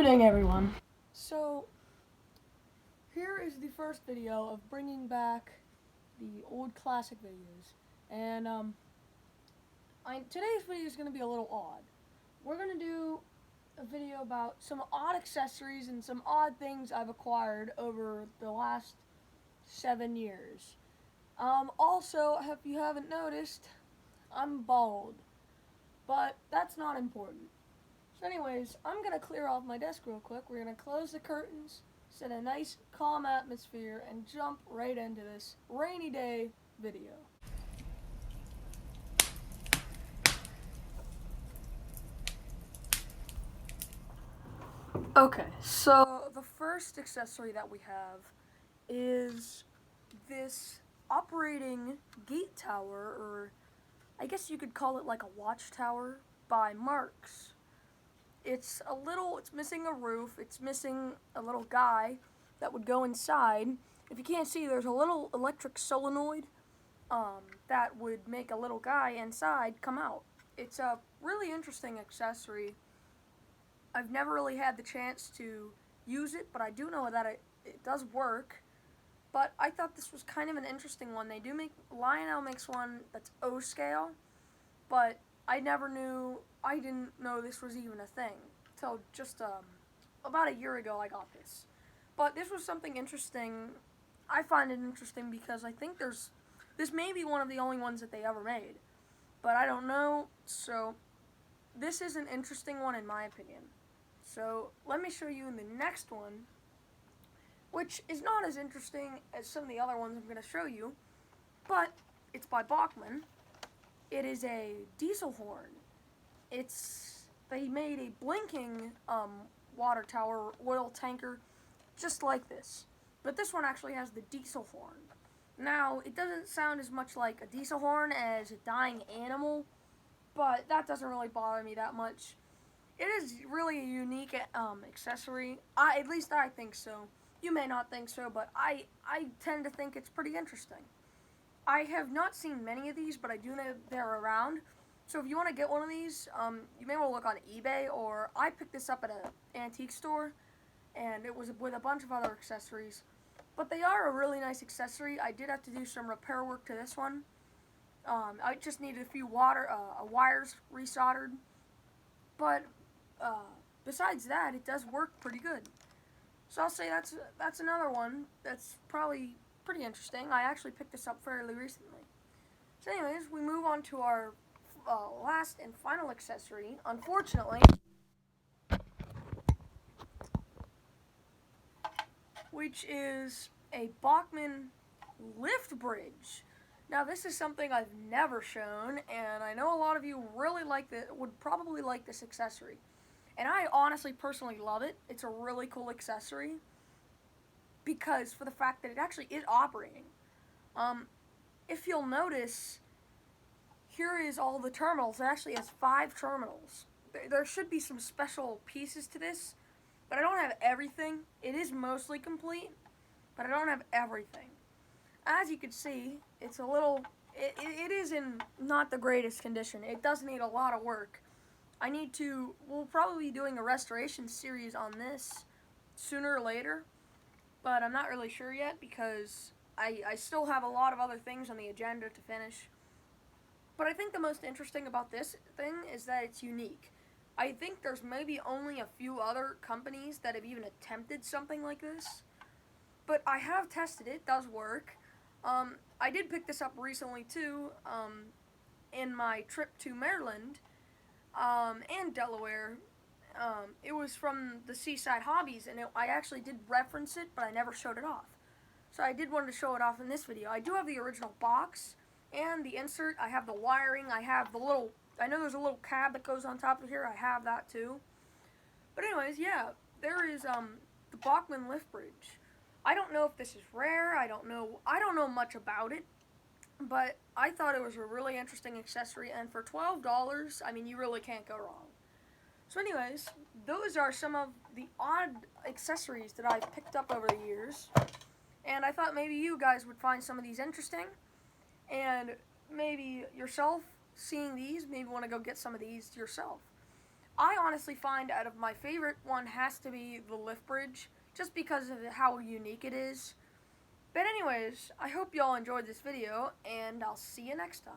evening, everyone. So, here is the first video of bringing back the old classic videos. And, today's video is going to be a little odd. We're going to do a video about some odd accessories and some odd things I've acquired over the last 7 years. Also, if you haven't noticed, I'm bald. But that's not important. So anyways, I'm going to clear off my desk real quick. We're going to close the curtains, set a nice calm atmosphere, and jump right into this rainy day video. Okay, so the first accessory that we have is this operating gate tower, or I guess you could call it like a watchtower, by Marks. It's missing a roof, it's missing a little guy that would go inside. If you can't see, there's a little electric solenoid that would make a little guy inside come out. It's a really interesting accessory. I've never really had the chance to use it, but I do know that it does work. But I thought this was kind of an interesting one. Lionel makes one that's O scale, but I didn't know this was even a thing till just about a year ago I got this. But this was something interesting. I find it interesting because I think this may be one of the only ones that they ever made, but I don't know. So this is an interesting one in my opinion. So let me show you in the next one, which is not as interesting as some of the other ones I'm going to show you, but it's by Bachmann. It is a diesel horn. They made a blinking water tower oil tanker just like this, but this one actually has the diesel horn. Now, it doesn't sound as much like a diesel horn as a dying animal, but that doesn't really bother me that much. It is really a unique accessory. At least I think so. You may not think so, but I tend to think it's pretty interesting. I have not seen many of these, but I do know they're around. So if you want to get one of these, you may want to look on eBay, or I picked this up at an antique store, and it was with a bunch of other accessories. But they are a really nice accessory. I did have to do some repair work to this one. I just needed a few wires resoldered. But besides that, it does work pretty good. So I'll say that's another one that's probably pretty interesting. I actually picked this up fairly recently. So anyways, we move on to our last and final accessory, unfortunately, which is a Bachmann lift bridge. Now this is something I've never shown, and I know a lot of you would probably like this accessory. And I honestly, personally love it. It's a really cool accessory because for the fact that it actually is operating. If you'll notice, here is all the terminals. It actually has 5 terminals. There should be some special pieces to this, but I don't have everything. It is mostly complete, but I don't have everything. As you can see, it's it is in not the greatest condition. It does need a lot of work. We'll probably be doing a restoration series on this sooner or later, but I'm not really sure yet because I still have a lot of other things on the agenda to finish. But I think the most interesting about this thing is that it's unique. I think there's maybe only a few other companies that have even attempted something like this, but I have tested it. It does work. I did pick this up recently too, in my trip to Maryland and Delaware. It was from the Seaside Hobbies, and I actually did reference it, but I never showed it off. So I did want to show it off in this video. I do have the original box and the insert. I have the wiring. I know there's a little cab that goes on top of here. I have that too. But anyways, yeah, there is the Bachmann lift bridge. I don't know if this is rare. I don't know much about it, but I thought it was a really interesting accessory, and for $12, I mean, you really can't go wrong. So anyways, those are some of the odd accessories that I've picked up over the years, and I thought maybe you guys would find some of these interesting, and maybe yourself seeing these, maybe want to go get some of these yourself. I honestly find out of my favorite one has to be the lift bridge, just because of how unique it is. But anyways, I hope y'all enjoyed this video, and I'll see you next time.